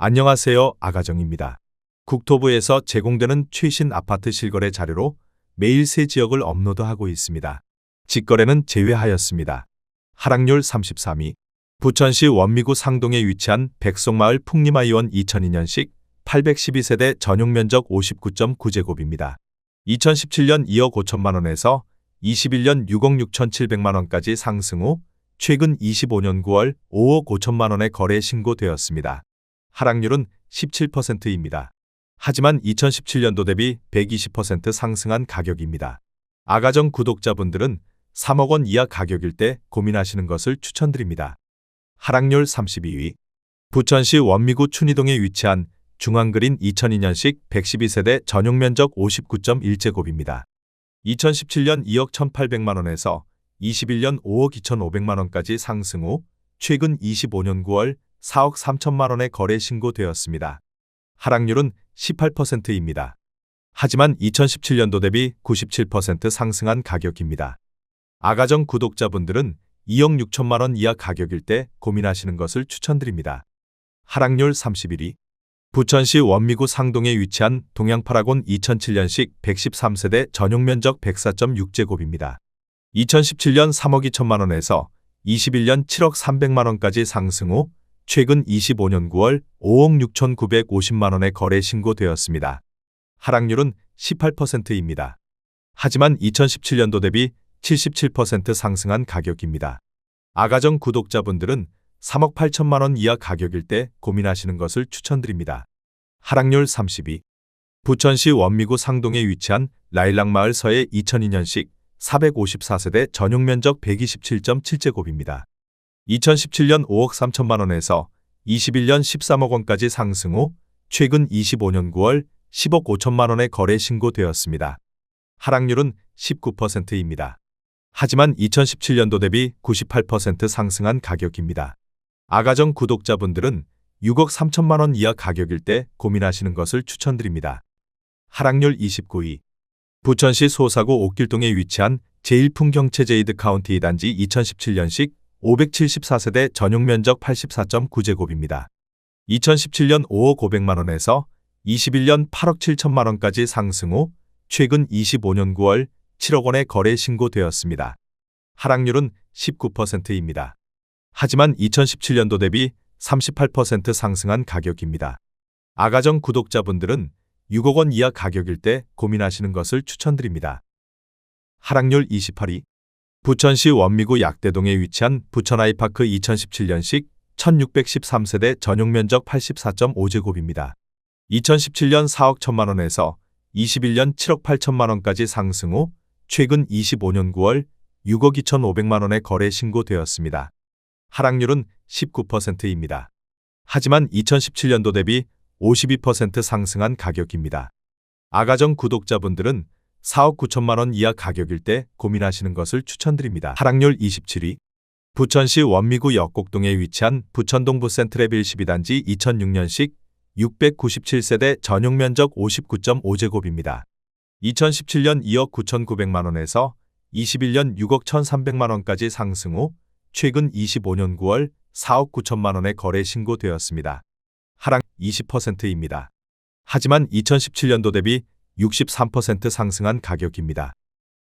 안녕하세요. 아가정입니다. 국토부에서 제공되는 최신 아파트 실거래 자료로 매일 새 지역을 업로드하고 있습니다. 직거래는 제외하였습니다. 하락률 33위. 부천시 원미구 상동에 위치한 백송마을 풍림아이원 2002년식 812세대 전용면적 59.9제곱입니다. 2017년 2억 5천만 원에서 21년 6억 6천7백만 원까지 상승 후 최근 25년 9월 5억 5천만 원의 거래 신고되었습니다. 하락률은 17%입니다. 하지만 2017년도 대비 120% 상승한 가격입니다. 아가정 구독자분들은 3억 원 이하 가격일 때 고민하시는 것을 추천드립니다. 하락률 32위. 부천시 원미구 춘희동에 위치한 중앙그린 2002년식 112세대 전용면적 59.1제곱입니다. 2017년 2억 1,800만 원에서 21년 5억 2,500만 원까지 상승 후 최근 25년 9월 4억 3천만 원의 거래 신고되었습니다. 하락률은 18%입니다. 하지만 2017년도 대비 97% 상승한 가격입니다. 아가정 구독자분들은 2억 6천만 원 이하 가격일 때 고민하시는 것을 추천드립니다. 하락률 31위. 부천시 원미구 상동에 위치한 동양파라곤 2007년식 113세대 전용면적 104.6제곱입니다. 2017년 3억 2천만 원에서 21년 7억 3백만 원까지 상승 후 최근 25년 9월 5억 6,950만 원의 거래 신고되었습니다. 하락률은 18%입니다. 하지만 2017년도 대비 77% 상승한 가격입니다. 아가정 구독자분들은 3억 8천만 원 이하 가격일 때 고민하시는 것을 추천드립니다. 하락률 32. 부천시 원미구 상동에 위치한 라일락마을 서해 2002년식 454세대 전용면적 127.7제곱입니다. 2017년 5억 3천만 원에서 21년 13억 원까지 상승 후 최근 25년 9월 10억 5천만 원의 거래 신고되었습니다. 하락률은 19%입니다. 하지만 2017년도 대비 98% 상승한 가격입니다. 아가정 구독자분들은 6억 3천만 원 이하 가격일 때 고민하시는 것을 추천드립니다. 하락률 29위. 부천시 소사구 옥길동에 위치한 제1풍경채제이드 카운티 단지 2017년식 574세대 전용면적 84.9제곱입니다. 2017년 5억 5백만 원에서 21년 8억 7천만 원까지 상승 후 최근 25년 9월 7억 원의 거래 신고되었습니다. 하락률은 19%입니다. 하지만 2017년도 대비 38% 상승한 가격입니다. 아가정 구독자분들은 6억 원 이하 가격일 때 고민하시는 것을 추천드립니다. 하락률 28위. 부천시 원미구 약대동에 위치한 부천아이파크 2017년식 1613세대 전용면적 84.5제곱입니다. 2017년 4억 1천만 원에서 21년 7억 8천만 원까지 상승 후 최근 25년 9월 6억 2,500만 원의 거래 신고되었습니다. 하락률은 19%입니다. 하지만 2017년도 대비 52% 상승한 가격입니다. 아가정 구독자분들은 4억 9천만 원 이하 가격일 때 고민하시는 것을 추천드립니다. 하락률 27위. 부천시 원미구 역곡동에 위치한 부천동부 센트레빌 12단지 2006년식 697세대 전용면적 59.5제곱입니다. 2017년 2억 9,900만 원에서 21년 6억 1,300만 원까지 상승 후 최근 25년 9월 4억 9천만 원의 거래 신고되었습니다. 하락 20%입니다. 하지만 2017년도 대비 63% 상승한 가격입니다.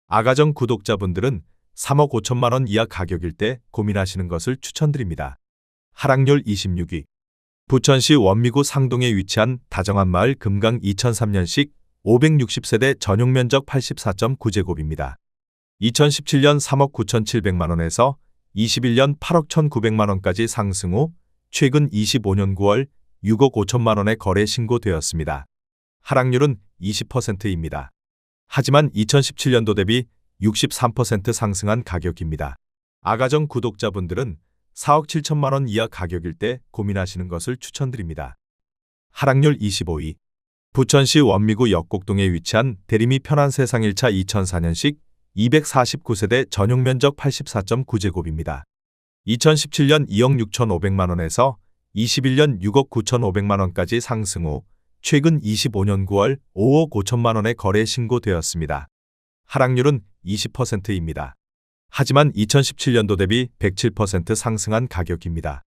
아가정 구독자분들은 3억 5천만 원 이하 가격일 때 고민하시는 것을 추천드립니다. 하락률 26위. 부천시 원미구 상동에 위치한 다정한마을 금강 2003년식 560세대 전용면적 84.9제곱입니다. 2017년 3억 9천7백만 원에서 21년 8억 1,900만 원까지 상승 후 최근 25년 9월 6억 5천만 원의 거래 신고되었습니다. 하락률은 20%입니다. 하지만 2017년도 대비 63% 상승한 가격입니다. 아가정 구독자분들은 4억 7천만 원 이하 가격일 때 고민하시는 것을 추천드립니다. 하락률 25위. 부천시 원미구 역곡동에 위치한 대림이 편한 세상 1차 2004년식 249세대 전용면적 84.9제곱입니다. 2017년 2억 6,500만 원에서 21년 6억 9,500만 원까지 상승 후 최근 25년 9월 5억 5천만 원의 거래 신고되었습니다. 하락률은 20%입니다. 하지만 2017년도 대비 107% 상승한 가격입니다.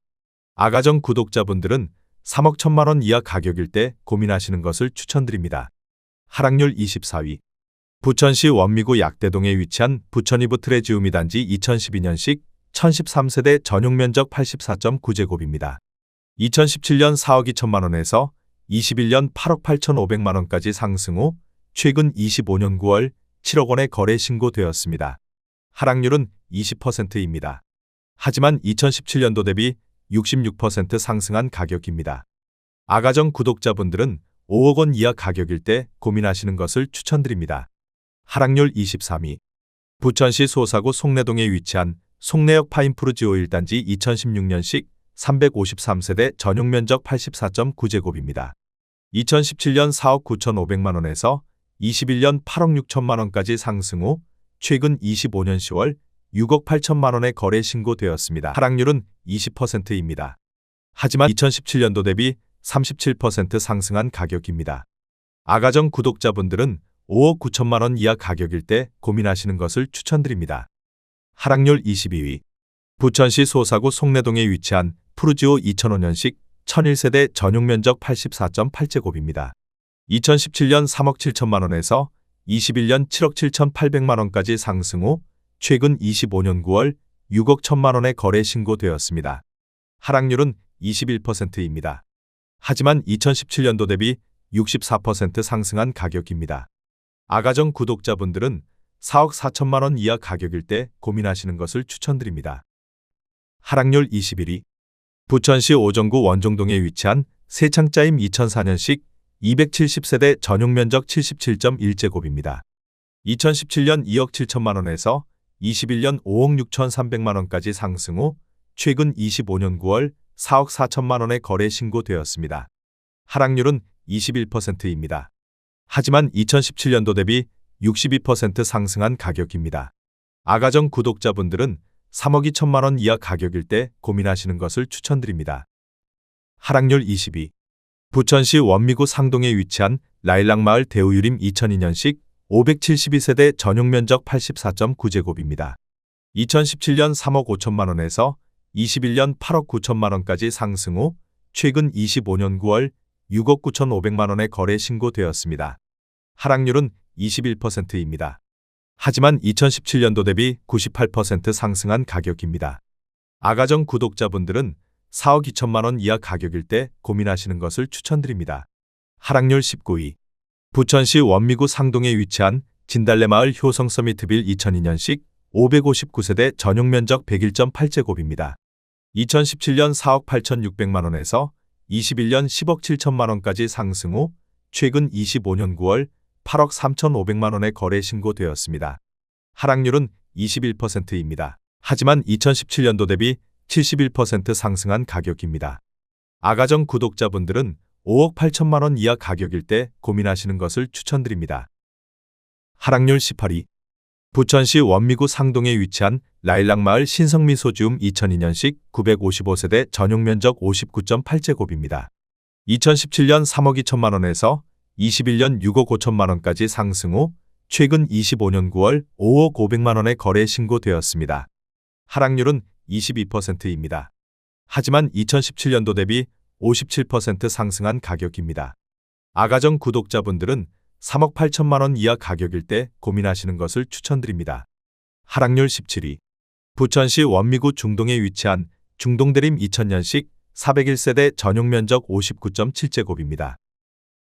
아가정 구독자분들은 3억 1천만 원 이하 가격일 때 고민하시는 것을 추천드립니다. 하락률 24위. 부천시 원미구 약대동에 위치한 부천이브 트레지우미 단지 2012년식 1013세대 전용 면적 84.9제곱입니다. 2017년 4억 2천만 원에서 21년 8억 8천5백만 원까지 상승 후 최근 25년 9월 7억 원에 거래 신고되었습니다. 하락률은 20%입니다. 하지만 2017년도 대비 66% 상승한 가격입니다. 아가정 구독자분들은 5억 원 이하 가격일 때 고민하시는 것을 추천드립니다. 하락률 23위. 부천시 소사구 송내동에 위치한 송내역 파인프루지 1단지 2016년식 353세대 전용 면적 84.9제곱입니다. 2017년 4억 9천5백만 원에서 21년 8억 6천만 원까지 상승 후 최근 25년 10월 6억 8천만 원에 거래 신고되었습니다. 하락률은 20%입니다. 하지만 2017년도 대비 37% 상승한 가격입니다. 아가정 구독자분들은 5억 9천만 원 이하 가격일 때 고민하시는 것을 추천드립니다. 하락률 22위. 부천시 소사구 송내동에 위치한 푸르지오 2005년식 1001세대 전용 면적 84.8제곱입니다. 2017년 3억 7천만 원에서 21년 7억 7천8백만 원까지 상승 후 최근 25년 9월 6억 1천만 원에 거래 신고되었습니다. 하락률은 21%입니다. 하지만 2017년도 대비 64% 상승한 가격입니다. 아가정 구독자분들은 4억 4천만 원 이하 가격일 때 고민하시는 것을 추천드립니다. 하락률 21위. 부천시 오정구 원종동에 위치한 세창짜임 2004년식 270세대 전용 면적 77.1제곱입니다. 2017년 2억 7천만 원에서 21년 5억 6천3백만 원까지 상승 후 최근 25년 9월 4억 4천만 원에 거래 신고되었습니다. 하락률은 21%입니다. 하지만 2017년도 대비 62% 상승한 가격입니다. 아가정 구독자분들은 3억 2천만 원 이하 가격일 때 고민하시는 것을 추천드립니다. 하락률 22. 부천시 원미구 상동에 위치한 라일락마을 대우유림 2002년식 572세대 전용 면적 84.9제곱입니다. 2017년 3억 5천만 원에서 21년 8억 9천만 원까지 상승 후 최근 25년 9월 6억 9천5백만 원에 거래 신고되었습니다. 하락률은 21%입니다. 하지만 2017년도 대비 98% 상승한 가격입니다. 아가정 구독자분들은 4억 2천만 원 이하 가격일 때 고민하시는 것을 추천드립니다. 하락률 19위. 부천시 원미구 상동에 위치한 진달래마을 효성서미트빌 2002년식 559세대 전용 면적 101.8제곱입니다. 2017년 4억 8천6백만 원에서 21년 10억 7천만 원까지 상승 후 최근 25년 9월 8억 3천5백만 원에 거래 신고되었습니다. 하락률은 21%입니다. 하지만 2017년도 대비 71% 상승한 가격입니다. 아가정 구독자분들은 5억 8천만 원 이하 가격일 때 고민하시는 것을 추천드립니다. 하락률 18위. 부천시 원미구 상동에 위치한 라일락마을 신성미소지움 2002년식 955세대 전용 면적 59.8제곱입니다. 2017년 3억 2천만 원에서 21년 6억 5천만 원까지 상승 후 최근 25년 9월 5억 5백만 원에 거래 신고되었습니다. 하락률은 22%입니다. 하지만 2017년도 대비 57% 상승한 가격입니다. 아가정 구독자분들은 3억 8천만 원 이하 가격일 때 고민하시는 것을 추천드립니다. 하락률 17위. 부천시 원미구 중동에 위치한 중동대림 2000년식 401세대 전용 면적 59.7제곱입니다.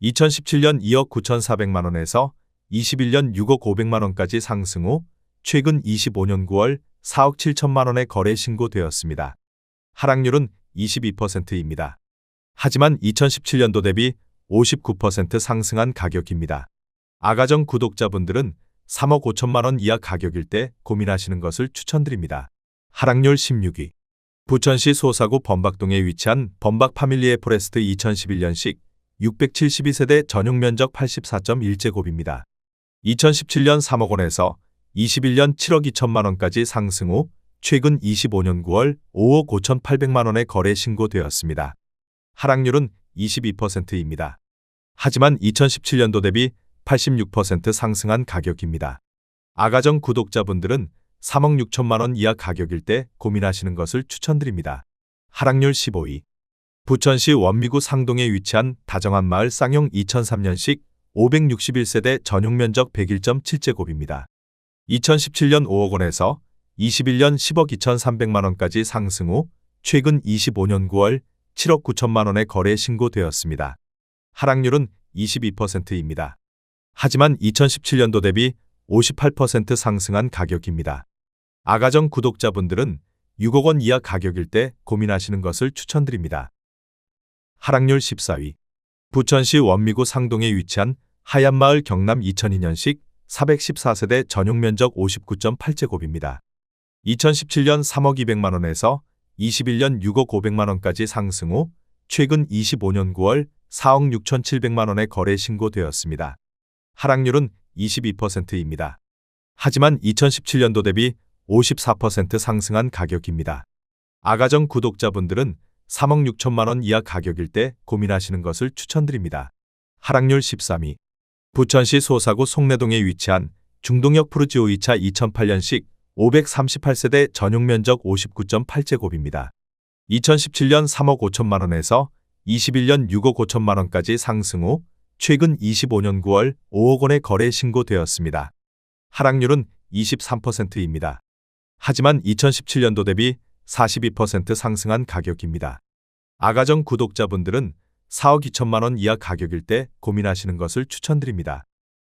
2017년 2억 9천4백만 원에서 21년 6억 5백만 원까지 상승 후 최근 25년 9월 4억 7천만 원에 거래 신고되었습니다. 하락률은 22%입니다. 하지만 2017년도 대비 59% 상승한 가격입니다. 아가정 구독자분들은 3억 5천만 원 이하 가격일 때 고민하시는 것을 추천드립니다. 하락률 16위. 부천시 소사구 범박동에 위치한 범박 파밀리에 포레스트 2011년식 672세대 전용 면적 84.1제곱입니다. 2017년 3억 원에서 21년 7억 2천만 원까지 상승 후 최근 25년 9월 5억 5천8백만 원에 거래 신고되었습니다. 하락률은 22%입니다. 하지만 2017년도 대비 86% 상승한 가격입니다. 아가정 구독자분들은 3억 6천만 원 이하 가격일 때 고민하시는 것을 추천드립니다. 하락률 15위. 부천시 원미구 상동에 위치한 다정한 마을 쌍용 2003년식 561세대 전용 면적 101.7제곱입니다. 2017년 5억 원에서 21년 10억 2,300만 원까지 상승 후 최근 25년 9월 7억 9천만 원에 거래 신고되었습니다. 하락률은 22%입니다. 하지만 2017년도 대비 58% 상승한 가격입니다. 아가정 구독자분들은 6억 원 이하 가격일 때 고민하시는 것을 추천드립니다. 하락률 14위. 부천시 원미구 상동에 위치한 하얀마을 경남 2002년식 414세대 전용 면적 59.8제곱입니다. 2017년 3억 200만 원에서 21년 6억 500만 원까지 상승 후 최근 25년 9월 4억 6,700만 원에 거래 신고되었습니다. 하락률은 22%입니다. 하지만 2017년도 대비 54% 상승한 가격입니다. 아가정 구독자분들은 3억 6천만 원 이하 가격일 때 고민하시는 것을 추천드립니다. 하락률 13위. 부천시 소사구 송내동에 위치한 중동역 푸르지오 2차 2008년식 538세대 전용 면적 59.8제곱입니다. 2017년 3억 5천만 원에서 21년 6억 5천만 원까지 상승 후 최근 25년 9월 5억 원에 거래 신고되었습니다. 하락률은 23%입니다. 하지만 2017년도 대비 42% 상승한 가격입니다. 아가정 구독자분들은 4억 2천만 원 이하 가격일 때 고민하시는 것을 추천드립니다.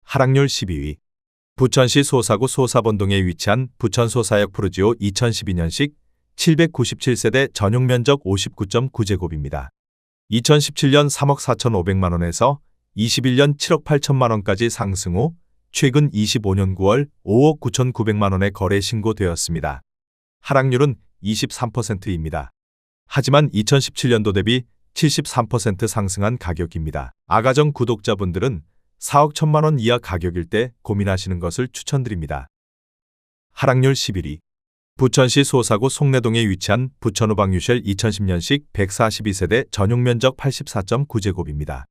하락률 12위. 부천시 소사구 소사본동에 위치한 부천소사역 푸르지오 2012년식 797세대 전용 면적 59.9제곱입니다. 2017년 3억 4,500만 원에서 21년 7억 8천만 원까지 상승 후 최근 25년 9월 5억 9,900만 원에 거래 신고되었습니다. 하락률은 23%입니다. 하지만 2017년도 대비 73% 상승한 가격입니다. 아가정 구독자분들은 4억 1천만 원 이하 가격일 때 고민하시는 것을 추천드립니다. 하락률 11위. 부천시 소사구 송내동에 위치한 부천우방유쉘 2010년식 142세대 전용 면적 84.9제곱입니다.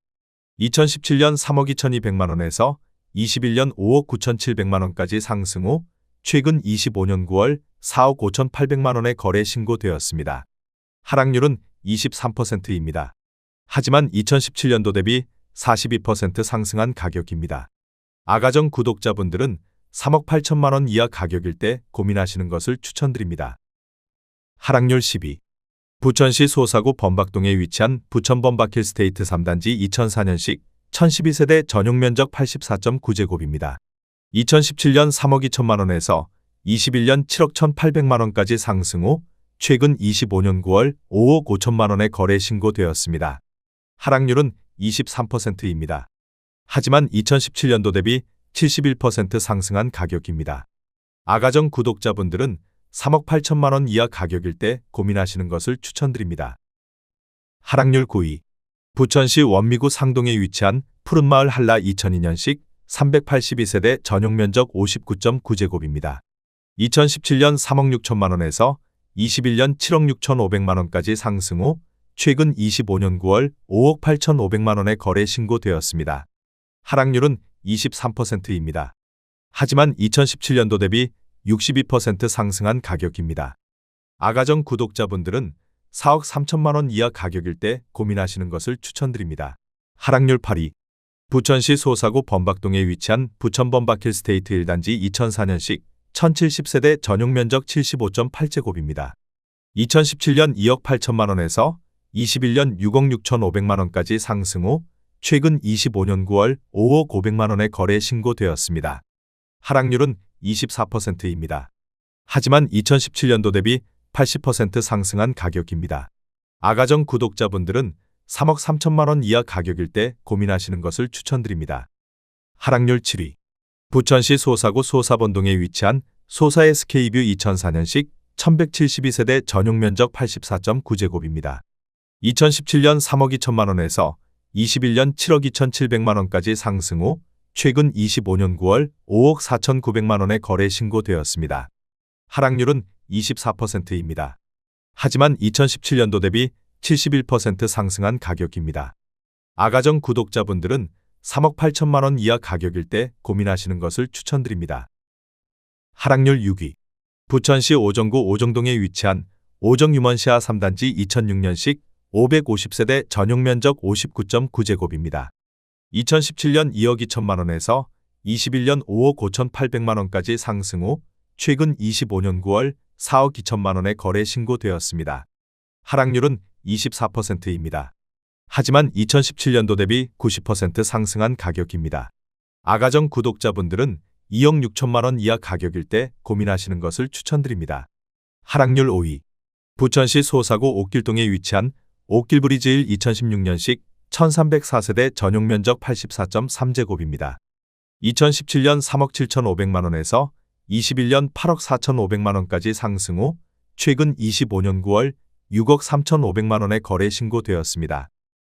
2017년 3억 2,200만 원에서 21년 5억 9,700만 원까지 상승 후 최근 25년 9월 4억 5,800만 원에 거래 신고되었습니다. 하락률은 23%입니다. 하지만 2017년도 대비 42% 상승한 가격입니다. 아가정 구독자분들은 3억 8천만 원 이하 가격일 때 고민하시는 것을 추천드립니다. 하락률 10위. 부천시 소사구 범박동에 위치한 부천범박힐 스테이트 3단지 2004년식 1012세대 전용 면적 84.9제곱입니다. 2017년 3억 2천만 원에서 21년 7억 1,800만 원까지 상승 후 최근 25년 9월 5억 5천만 원에 거래 신고되었습니다. 하락률은 23%입니다. 하지만 2017년도 대비 71% 상승한 가격입니다. 아가정 구독자분들은 3억 8천만 원 이하 가격일 때 고민하시는 것을 추천드립니다. 하락률 9위. 부천시 원미구 상동에 위치한 푸른마을 한라 2002년식 382세대 전용 면적 59.9제곱입니다. 2017년 3억 6천만 원에서 21년 7억 6,500만 원까지 상승 후 최근 25년 9월 5억 8,500만 원에 거래 신고되었습니다. 하락률은 23%입니다. 하지만 2017년도 대비 62% 상승한 가격입니다. 아가정 구독자분들은 4억 3천만 원 이하 가격일 때 고민하시는 것을 추천드립니다. 하락률 8위. 부천시 소사구 범박동에 위치한 부천범박힐 스테이트 1단지 2004년식 1070세대 전용 면적 75.8제곱입니다. 2017년 2억 8천만 원에서 21년 6억 6,500만 원까지 상승 후 최근 25년 9월 5억 500만 원에 거래 신고되었습니다. 하락률은 24%입니다. 하지만 2017년도 대비 80% 상승한 가격입니다. 아가정 구독자분들은 3억 3천만 원 이하 가격일 때 고민하시는 것을 추천드립니다. 하락률 7위. 부천시 소사구 소사본동에 위치한 소사 SK뷰 2004년식 1172세대 전용 면적 84.9제곱입니다. 2017년 3억 2천만 원에서 21년 7억 2,700만 원까지 상승 후 최근 25년 9월 5억 4,900만 원에 거래 신고되었습니다. 하락률은 24%입니다. 하지만 2017년도 대비 71% 상승한 가격입니다. 아가정 구독자분들은 3억 8천만 원 이하 가격일 때 고민하시는 것을 추천드립니다. 하락률 6위. 부천시 오정구 오정동에 위치한 오정유먼시아 3단지 2006년식 550세대 전용 면적 59.9제곱입니다. 2017년 2억 2천만 원에서 21년 5억 5,800만 원까지 상승 후 최근 25년 9월 4억 2천만 원에 거래 신고되었습니다. 하락률은 24%입니다. 하지만 2017년도 대비 90% 상승한 가격입니다. 아가정 구독자분들은 2억 6천만 원 이하 가격일 때 고민하시는 것을 추천드립니다. 하락률 5위. 부천시 소사구 옥길동에 위치한 옥길브리지 1 2016년식 1304세대 전용 면적 84.3제곱입니다. 2017년 3억 7,500만 원에서 21년 8억 4,500만 원까지 상승 후 최근 25년 9월 6억 3,500만 원에 거래 신고되었습니다.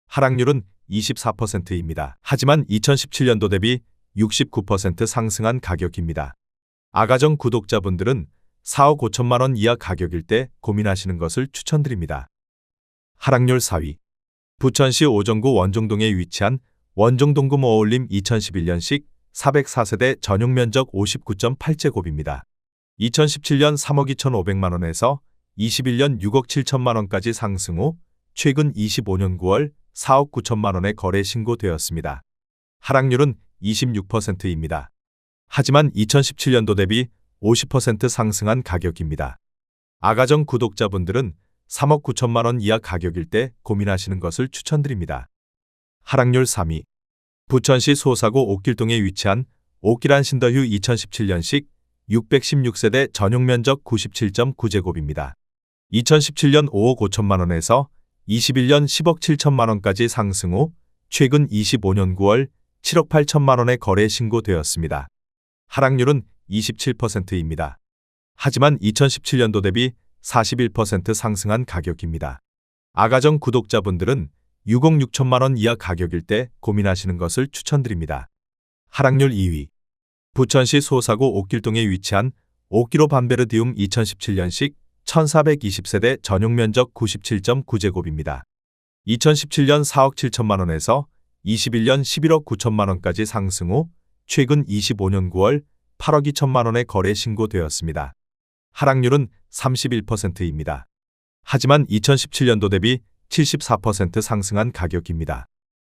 하락률은 24%입니다. 하지만 2017년도 대비 69% 상승한 가격입니다. 아가정 구독자분들은 4억 5천만 원 이하 가격일 때 고민하시는 것을 추천드립니다. 하락률 4위. 부천시 오정구 원종동에 위치한 원종동금 어울림 2011년식 404세대 전용 면적 59.8제곱입니다. 2017년 3억 2,500만 원에서 21년 6억 7천만 원까지 상승 후 최근 25년 9월 4억 9천만 원에 거래 신고되었습니다. 하락률은 26%입니다. 하지만 2017년도 대비 50% 상승한 가격입니다. 아가정 구독자분들은 3억 9천만 원 이하 가격일 때 고민하시는 것을 추천드립니다. 하락률 3위. 부천시 소사구 옥길동에 위치한 옥길한 신더휴 2017년식 616세대 전용 면적 97.9제곱입니다. 2017년 5억 5천만 원에서 21년 10억 7천만 원까지 상승 후 최근 25년 9월 7억 8천만 원에 거래 신고되었습니다. 하락률은 27%입니다. 하지만 2017년도 대비 41% 상승한 가격입니다. 아가정 구독자분들은 6억 6천만 원 이하 가격일 때 고민하시는 것을 추천드립니다. 하락률 2위. 부천시 소사구 옥길동에 위치한 옥기로 반베르디움 2017년식 1420세대 전용 면적 97.9제곱입니다. 2017년 4억 7천만 원에서 21년 11억 9천만 원까지 상승 후 최근 25년 9월 8억 2천만 원에 거래 신고되었습니다. 하락률은 31%입니다. 하지만 2017년도 대비 74% 상승한 가격입니다.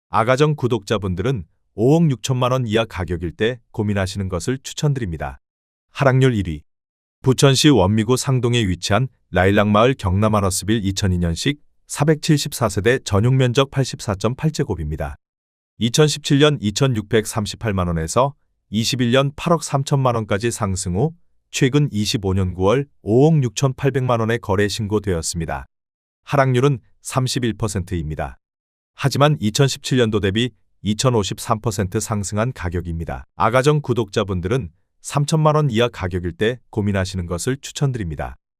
아가정 구독자분들은 5억 6천만 원 이하 가격일 때 고민하시는 것을 추천드립니다. 하락률 1위. 부천시 원미구 상동에 위치한 라일락마을 경남아너스빌 2002년식 474세대 전용 면적 84.8제곱입니다. 2017년 2,638만 원에서 21년 8억 3천만 원까지 상승 후 최근 25년 9월 5억 6,800만 원에 거래 신고되었습니다. 하락률은 31%입니다. 하지만 2017년도 대비 2,053% 상승한 가격입니다. 아가정 구독자분들은 3천만 원 이하 가격일 때 고민하시는 것을 추천드립니다.